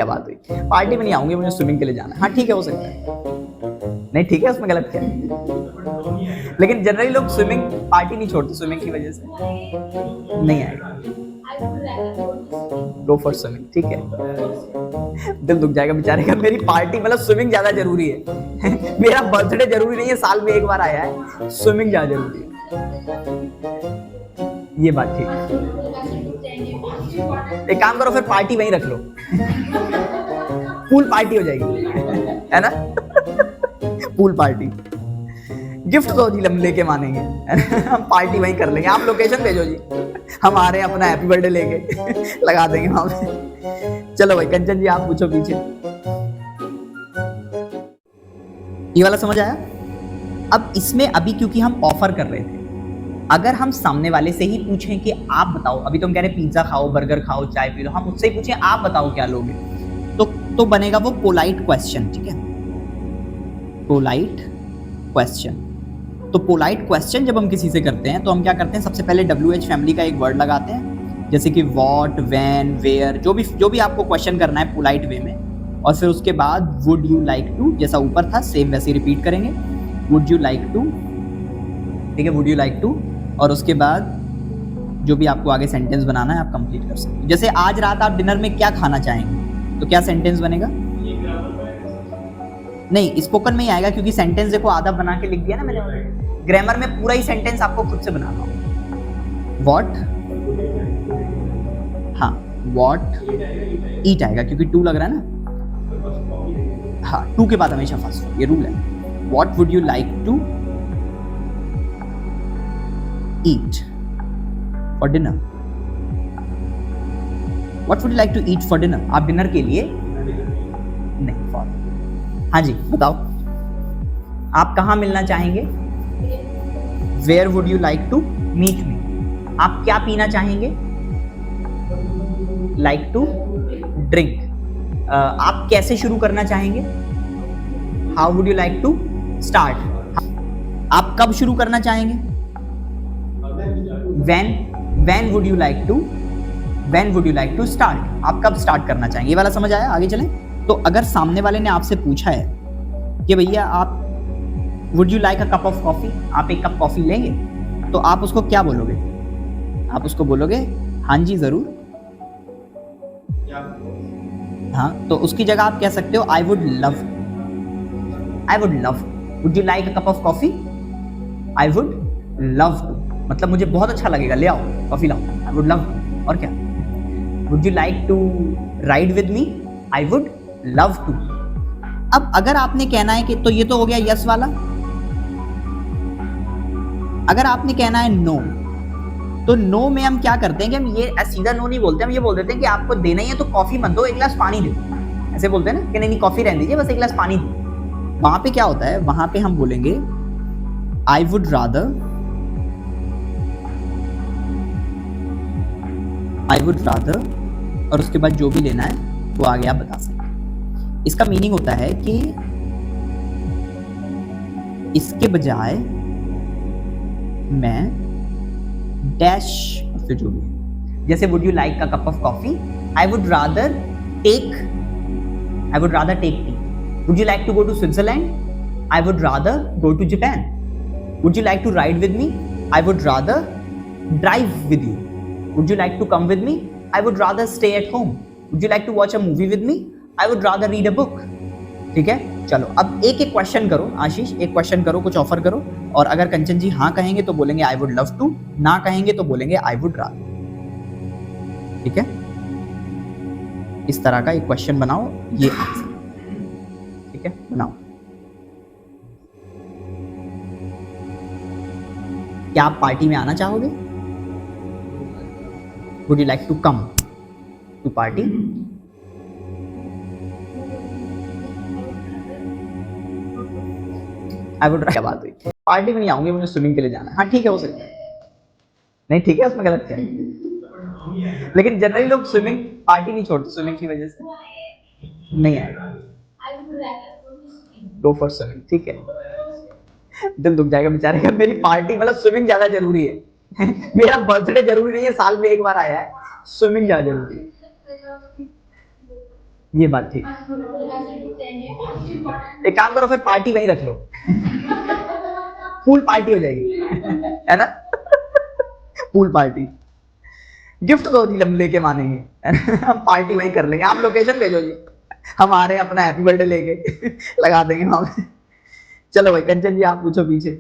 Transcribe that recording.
क्या बात हुई, पार्टी में नहीं आऊंगी, मुझे स्विमिंग के लिए जाना है। हाँ ठीक है, हो सकता है, नहीं ठीक है, उसमें गलत क्या है। लेकिन जनरली लोग स्विमिंग पार्टी नहीं छोड़ते स्विमिंग की वजह से। नहीं आएगा, गो फॉर स्विमिंग, ठीक है। दिल दुख जाएगा बेचारे का, मेरी पार्टी मतलब स्विमिंग ज्यादा जरूरी है। मेरा बर्थडे जरूरी नहीं है, साल में एक बार आया है, स्विमिंग ज्यादा जरूरी है। ये बात ठीक है। एक काम करो, फिर पार्टी वहीं रख लो। पूल पार्टी हो जाएगी, है ना। पूल पार्टी, गिफ्ट तो जी हम लेके मानेंगे, हम पार्टी वहीं कर लेंगे। आप लोकेशन भेजो जी, हम आ रहे हैं अपना हैप्पी बर्थडे लेके, लगा देंगे वहां पे। चलो भाई कंचन जी, आप पूछो पीछे। ये वाला समझ आया। अब इसमें अभी क्योंकि हम ऑफर कर रहे थे, अगर हम सामने वाले से ही पूछें कि आप बताओ, अभी तो हम कह रहे पिज्जा खाओ, बर्गर खाओ, चाय पी लो, हम उससे ही पूछें आप बताओ क्या लोगे, तो बनेगा वो पोलाइट क्वेश्चन, ठीक है। पोलाइट क्वेश्चन, तो पोलाइट क्वेश्चन जब हम किसी से करते हैं तो हम क्या करते हैं, सबसे पहले WH फैमिली का एक वर्ड लगाते हैं, जैसे कि व्हाट, व्हेन, वेयर, जो भी आपको क्वेश्चन करना है पोलाइट वे में, और फिर उसके बाद वुड यू लाइक टू, जैसा ऊपर था सेम वैसे रिपीट करेंगे, वुड यू लाइक टू, ठीक है, वुड यू लाइक टू, और उसके बाद जो भी आपको आगे सेंटेंस बनाना है आप कंप्लीट कर सकते हो। जैसे आज रात आप डिनर में क्या खाना चाहेंगे, तो क्या सेंटेंस बनेगा। नहीं, स्पोकन में ही आएगा, क्योंकि सेंटेंस देखो आधा बना के लिख दिया ना मैंने। ग्रामर में पूरा ही सेंटेंस आपको खुद से बनाना होगा। व्हाट, हाँ व्हाट, ईट आएगा क्योंकि टू लग रहा है ना, हाँ टू के बाद हमेशा फर्स्ट, ये रूल है। What would you like to eat for dinner, what would you like to eat for dinner, आप डिनर के लिए नहीं, फॉर, हाँ जी बताओ, आप कहाँ मिलना चाहेंगे, where would you like to meet me, आप क्या पीना चाहेंगे, लाइक टू ड्रिंक, आप कैसे शुरू करना चाहेंगे, how would you like to start, आप कब शुरू करना चाहेंगे, when would you like to start, आप कब स्टार्ट करना चाहेंगे। ये वाला समझ आया, आगे चलें। तो अगर सामने वाले ने आपसे पूछा है कि भैया आप would you like a cup of coffee, आप एक कप कॉफी लेंगे, तो आप उसको क्या बोलोगे, आप उसको बोलोगे हाँ जी जरूर, हाँ, तो उसकी जगह आप कह सकते हो I would love, would you like a cup of coffee, I would love to, मतलब मुझे बहुत अच्छा लगेगा, ले आओ कॉफी लाओ, आई वुड लव, और क्या, would you like to ride with me, I would love to. अब अगर आपने कहना है कि, तो ये तो हो गया यस वाला, अगर आपने कहना है नो, तो नो में हम क्या करते हैं कि हम ये सीधा नो नहीं बोलते, हम ये बोल देते हैं कि आपको देना ही है तो कॉफी मत दो, एक गिलास पानी दो, ऐसे बोलते हैं ना कि नहीं कॉफी रहने दीजिए, बस एक गिलास पानी दो। वहां पे क्या होता है, वहां पे हम बोलेंगे आई वुड रादर, और उसके बाद जो भी लेना है वो आगे आप बता सकते हैं। इसका मीनिंग होता है कि इसके बजाय मैं डैश, फिर जो भी है, जैसे would you like a cup of coffee, I would rather take tea, would you like to go to Switzerland, I would rather go to Japan, would you like to ride with me, I would rather drive with you, would you like to come with me, I would rather stay at home, would you like to watch a movie with me, I would rather read a book। ठीक है, चलो अब एक एक question करो, आशीष एक question करो, कुछ ऑफर करो, और अगर कंचन जी हाँ कहेंगे तो बोलेंगे आई वुड लव टू, ना कहेंगे तो बोलेंगे आई वुड रादर। ठीक है, इस तरह का एक क्वेश्चन बनाओ, ये आंसर, ठीक है बनाओ। क्या आप पार्टी में आना चाहोगे, would you like to come to party, I would, क्या बात हुई, पार्टी में नहीं आऊंगी, मुझे स्विमिंग के लिए जाना है। हाँ ठीक है, हो सकता है, नहीं ठीक है, उसमें गलत क्या है। लेकिन जनरली लोग स्विमिंग पार्टी नहीं छोड़ते स्विमिंग की वजह से। नहीं आएगा, गो फॉर स्विमिंग, ठीक है। दिल दुख जाएगा बेचारे का, मेरी पार्टी मतलब स्विमिंग ज्यादा जरूरी है। मेरा बर्थडे जरूरी नहीं है, साल में एक बार आया है, स्विमिंग ज्यादा जरूरी है। ये बात ठीक। एक काम करो, फिर पार्टी वहीं रख लो, पूल पार्टी हो जाएगी, है ना, पूल पार्टी। गिफ्ट तो नहीं लेके मानेंगे, हम पार्टी वहीं कर लेंगे, आप लोकेशन भेजो जी, हम आ रहे हैं अपना हैप्पी बर्थडे लेके, लगा देंगे वहां पे। चलो भाई कंचन जी आप पूछो पीछे।